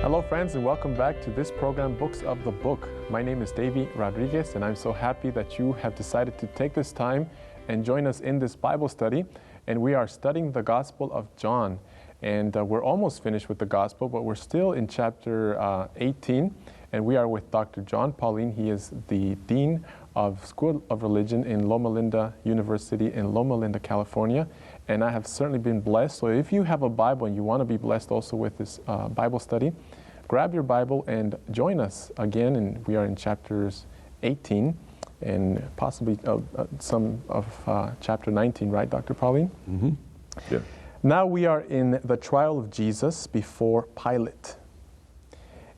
Hello friends, and welcome back to this program, Books of the Book. My name is Davey Rodriguez, and I'm so happy that you have decided to take this time and join us in this Bible study. And we are studying the Gospel of John. And we're almost finished with the Gospel, but we're still in chapter 18. And we are with Dr. John Pauline. He is the Dean of School of Religion in Loma Linda University in Loma Linda, California. And I have certainly been blessed. So if you have a Bible and you want to be blessed also with this Bible study, grab your Bible and join us again. And we are in chapters 18 and possibly some of chapter 19, right, Dr. Pauline? Mm-hmm. Yeah. Now we are in the trial of Jesus before Pilate.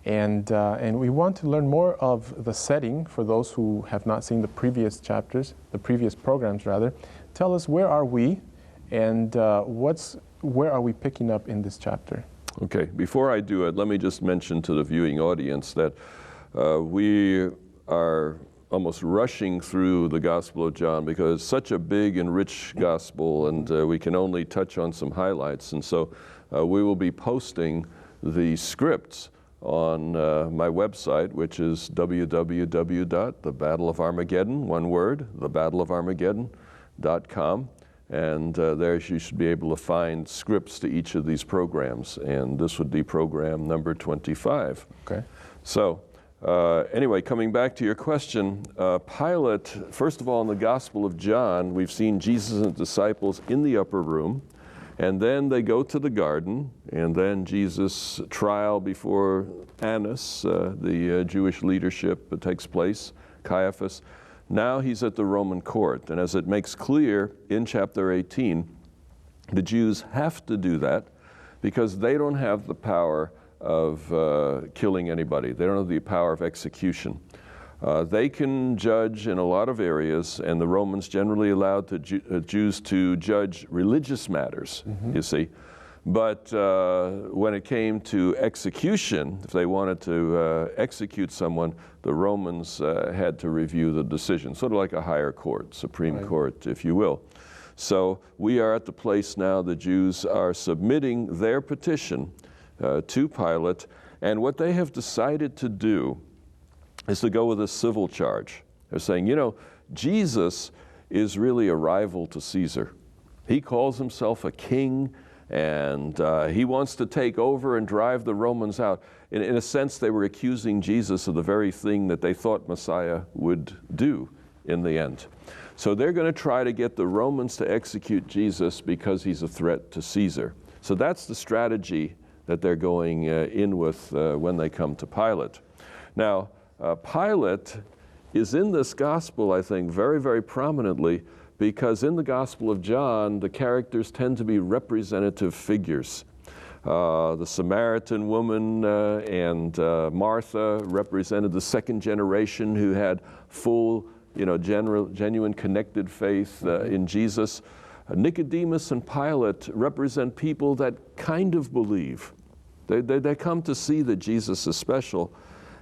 And we want to learn more of the setting for those who have not seen the previous chapters, the previous programs rather. Tell us, where are we? And where are we picking up in this chapter? Okay, before I do it, let me just mention to the viewing audience that we are almost rushing through the Gospel of John because it's such a big and rich gospel, and we can only touch on some highlights. And so we will be posting the scripts on my website, which is www.thebattleofarmageddon, one word, thebattleofarmageddon.com. And there you should be able to find scripts to each of these programs. And this would be program number 25. Okay. So anyway, coming back to your question, Pilate, first of all, in the Gospel of John, we've seen Jesus and his disciples in the upper room. And then they go to the garden, and then Jesus' trial before Annas, the Jewish leadership, takes place, Caiaphas. Now he's at the Roman court, and as it makes clear in chapter 18, the Jews have to do that because they don't have the power of killing anybody. They don't have the power of execution. They can judge in a lot of areas, and the Romans generally allowed Jews to judge religious matters, you see. But when it came to execution, if they wanted to execute someone, the Romans had to review the decision, sort of like a higher court, Supreme Court, if you will. So we are at the place now the Jews are submitting their petition to Pilate, and what they have decided to do is to go with a civil charge. They're saying, you know, Jesus is really a rival to Caesar. He calls himself a king, and he wants to take over and drive the Romans out. In a sense, they were accusing Jesus of the very thing that they thought Messiah would do in the end. So they're going to try to get the Romans to execute Jesus because he's a threat to Caesar. So that's the strategy that they're going in with when they come to Pilate. Now, Pilate is in this gospel, I think, very, very prominently, because in the Gospel of John, the characters tend to be representative figures. The Samaritan woman and Martha represented the second generation who had full, genuine connected faith in Jesus. Nicodemus and Pilate represent people that kind of believe. They come to see that Jesus is special,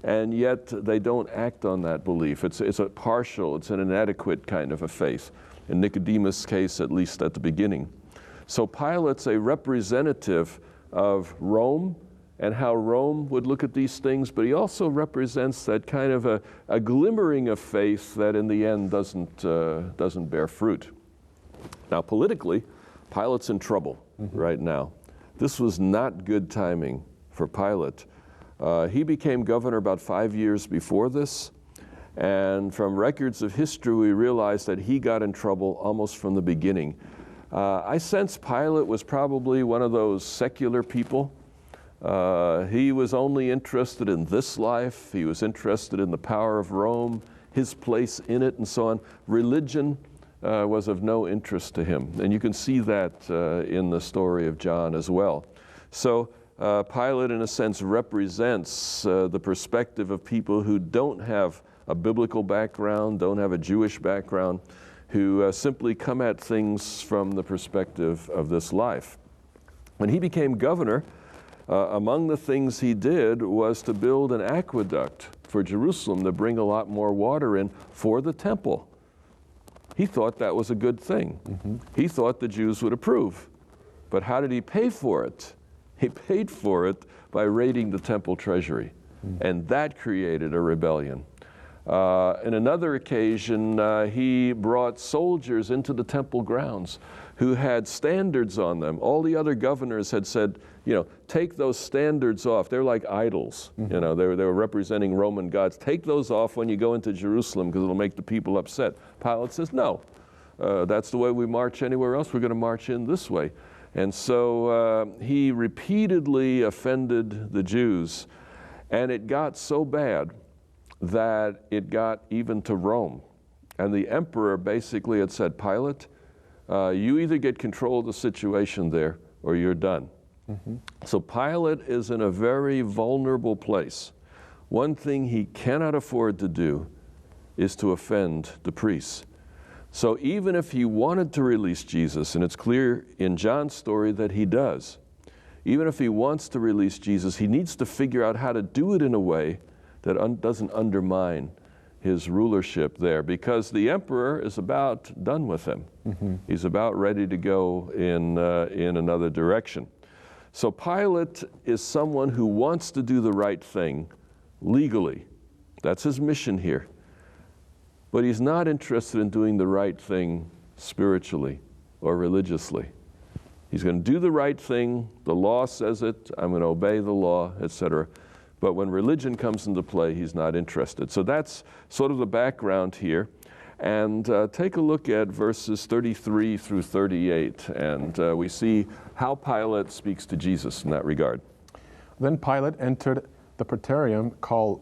and yet they don't act on that belief. It's a partial, it's an inadequate kind of a faith. In Nicodemus' case, at least at the beginning. So Pilate's a representative of Rome and how Rome would look at these things, but he also represents that kind of a glimmering of faith that in the end doesn't bear fruit. Now politically, Pilate's in trouble right now. This was not good timing for Pilate. He became governor about 5 years before this. And from records of history, we realize that he got in trouble almost from the beginning. I sense Pilate was probably one of those secular people. He was only interested in this life. He was interested in the power of Rome, his place in it, and so on. Religion was of no interest to him. And you can see that in the story of John as well. So Pilate, in a sense, represents the perspective of people who don't have a biblical background, don't have a Jewish background, who simply come at things from the perspective of this life. When he became governor, among the things he did was to build an aqueduct for Jerusalem to bring a lot more water in for the temple. He thought that was a good thing. He thought the Jews would approve. But how did he pay for it? He paid for it by raiding the temple treasury, and that created a rebellion. In another occasion, he brought soldiers into the temple grounds who had standards on them. All the other governors had said, you know, take those standards off. They're like idols. You know, they were representing Roman gods. Take those off when you go into Jerusalem because it'll make the people upset. Pilate says, no, that's the way we march anywhere else. We're going to march in this way. And so he repeatedly offended the Jews, and it got so bad that it got even to Rome. And the emperor basically had said, Pilate, you either get control of the situation there or you're done. So Pilate is in a very vulnerable place. One thing he cannot afford to do is to offend the priests. So even if he wanted to release Jesus, and it's clear in John's story that he does, even if he wants to release Jesus, he needs to figure out how to do it in a way that doesn't undermine his rulership there, because the emperor is about done with him. He's about ready to go in another direction. So Pilate is someone who wants to do the right thing legally. That's his mission here. But he's not interested in doing the right thing spiritually or religiously. He's going to do the right thing. The law says it. I'm going to obey the law, etc. But when religion comes into play, he's not interested. So that's sort of the background here. And take a look at verses 33 through 38, and we see how Pilate speaks to Jesus in that regard. Then Pilate entered the praetorium, called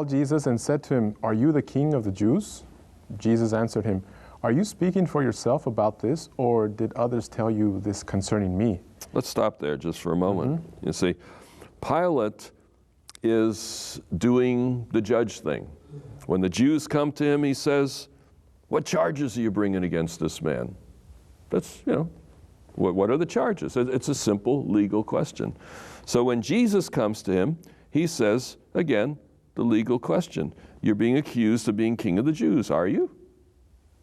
Jesus, and said to him, "Are you the king of the Jews?" Jesus answered him, "Are you speaking for yourself about this, or did others tell you this concerning me?" Let's stop there just for a moment. You see, Pilate is doing the judge thing. When the Jews come to him, he says, "What charges are you bringing against this man?" That's, you know, what are the charges? It's a simple legal question. So when Jesus comes to him, he says, again, the legal question. You're being accused of being king of the Jews, are you?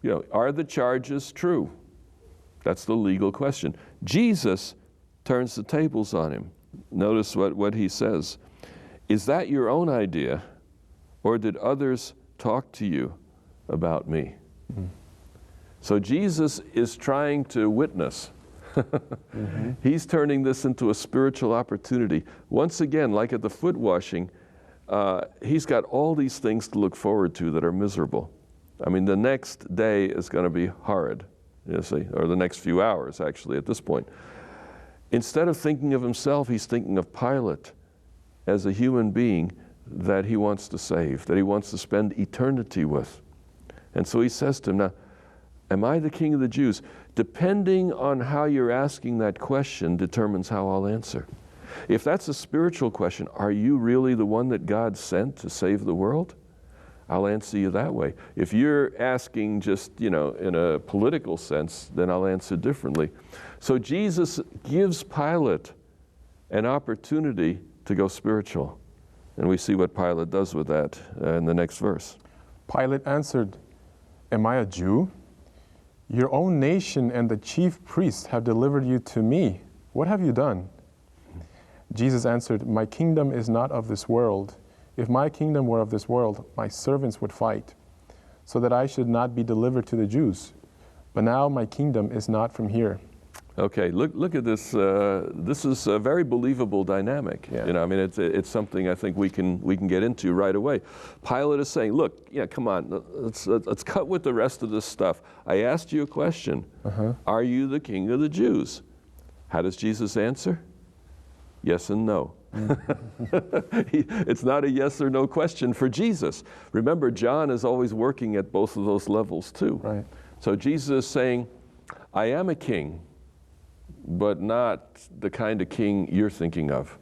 You know, are the charges true? That's the legal question. Jesus turns the tables on him. Notice what he says. Is that your own idea, or did others talk to you about me? So Jesus is trying to witness. He's turning this into a spiritual opportunity. Once again, like at the foot washing, he's got all these things to look forward to that are miserable. I mean, the next day is going to be horrid, you see, or the next few hours, actually, at this point. Instead of thinking of himself, he's thinking of Pilate as a human being that he wants to save, that he wants to spend eternity with. And so he says to him, now, am I the king of the Jews? Depending on how you're asking that question determines how I'll answer. If that's a spiritual question, are you really the one that God sent to save the world? I'll answer you that way. If you're asking just, you know, in a political sense, then I'll answer differently. So Jesus gives Pilate an opportunity to go spiritual. And we see what Pilate does with that in the next verse. Pilate answered, "Am I a Jew? Your own nation and the chief priests have delivered you to me. What have you done?" Jesus answered, "My kingdom is not of this world. If my kingdom were of this world, my servants would fight, so that I should not be delivered to the Jews. But now my kingdom is not from here." Okay, look at this. This is a very believable dynamic. Yeah. You know, I mean, it's something I think we can get into right away. Pilate is saying, "Look, yeah, come on, let's cut with the rest of this stuff. I asked you a question. Are you the king of the Jews?" How does Jesus answer? Yes and no. It's not a yes or no question for Jesus. Remember, John is always working at both of those levels too. Right. So Jesus is saying, I am a king, but not the kind of king you're thinking of.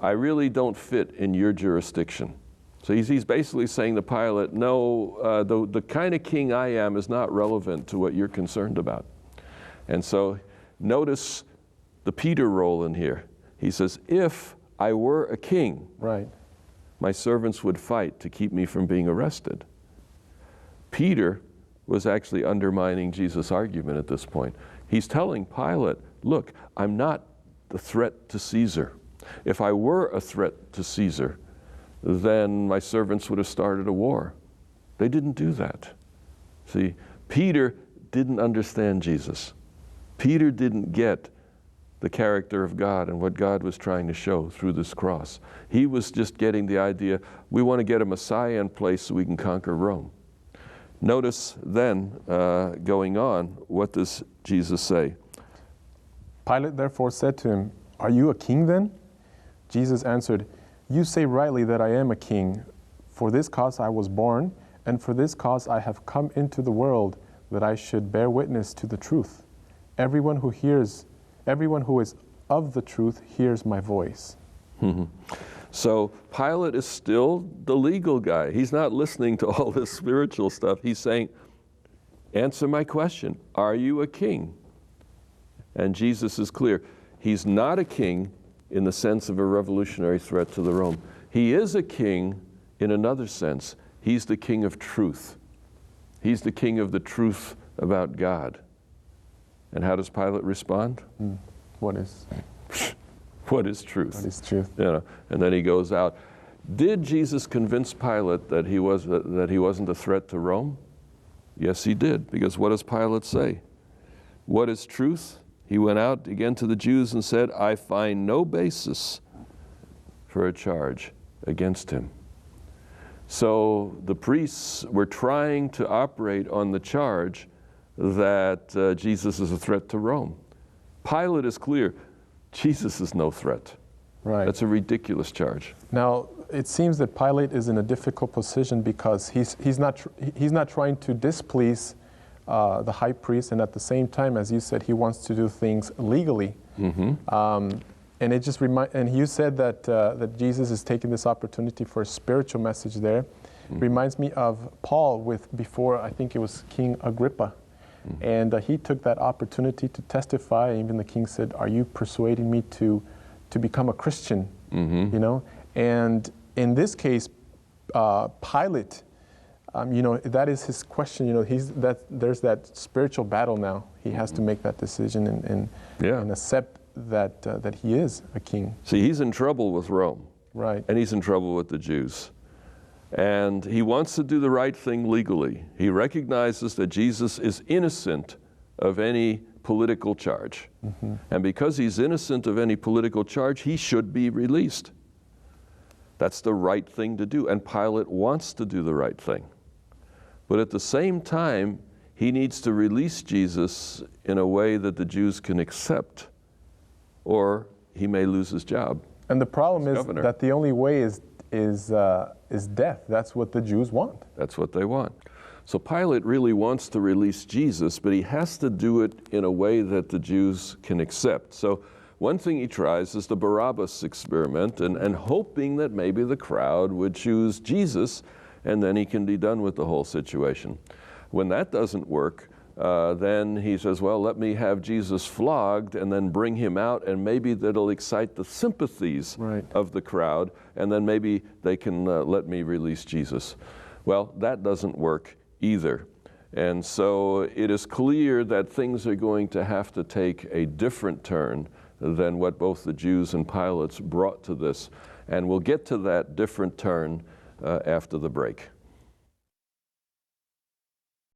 I really don't fit in your jurisdiction. So he's basically saying to Pilate, no, the kind of king I am is not relevant to what you're concerned about. And so notice the Peter role in here. He says, if I were a king, Right. my servants would fight to keep me from being arrested. Peter was actually undermining Jesus' argument at this point. He's telling Pilate, look, I'm not the threat to Caesar. If I were a threat to Caesar, then my servants would have started a war. They didn't do that. See, Peter didn't understand Jesus. Peter didn't get the character of God and what God was trying to show through this cross. He was just getting the idea, we want to get a Messiah in place so we can conquer Rome. Notice then, going on, what does Jesus say? Pilate therefore said to him, "Are you a king then?" Jesus answered, "You say rightly that I am a king. For this cause I was born, and for this cause I have come into the world, that I should bear witness to the truth. Everyone who is of the truth hears my voice." So Pilate is still the legal guy. He's not listening to all this spiritual stuff. He's saying, answer my question. Are you a king? And Jesus is clear. He's not a king in the sense of a revolutionary threat to the Rome. He is a king in another sense. He's the king of truth. He's the king of the truth about God. And how does Pilate respond? What is? What is truth? What is truth? You know, and then he goes out. Did Jesus convince Pilate that he wasn't a threat to Rome? Yes, he did, because what does Pilate say? What is truth? He went out again to the Jews and said, "I find no basis for a charge against him." So the priests were trying to operate on the charge that Jesus is a threat to Rome. Pilate is clear. Jesus is no threat. Right. That's a ridiculous charge. Now, it seems that Pilate is in a difficult position because he's not trying to displease the high priest, and at the same time, as you said, he wants to do things legally. And it just and you said that Jesus is taking this opportunity for a spiritual message there. Reminds me of Paul before I think it was King Agrippa. And he took that opportunity to testify. Even the king said, "Are you persuading me to become a Christian?" You know. And in this case, Pilate, you know, that is his question. You know, there's that spiritual battle now. He has to make that decision and accept that he is a king. See, he's in trouble with Rome. Right. And he's in trouble with the Jews. And he wants to do the right thing legally. He recognizes that Jesus is innocent of any political charge. And because he's innocent of any political charge, he should be released. That's the right thing to do. And Pilate wants to do the right thing. But at the same time, he needs to release Jesus in a way that the Jews can accept, or he may lose his job. And the problem is governor. that the only way is death. That's what the Jews want. That's what they want. So Pilate really wants to release Jesus, but he has to do it in a way that the Jews can accept. So one thing he tries is the Barabbas experiment, and hoping that maybe the crowd would choose Jesus, and then he can be done with the whole situation. When that doesn't work, then he says, well, let me have Jesus flogged and then bring him out, and maybe that'll excite the sympathies of the crowd, and then maybe they can let me release Jesus. Well, that doesn't work either. And so it is clear that things are going to have to take a different turn than what both the Jews and Pilate brought to this. And we'll get to that different turn after the break.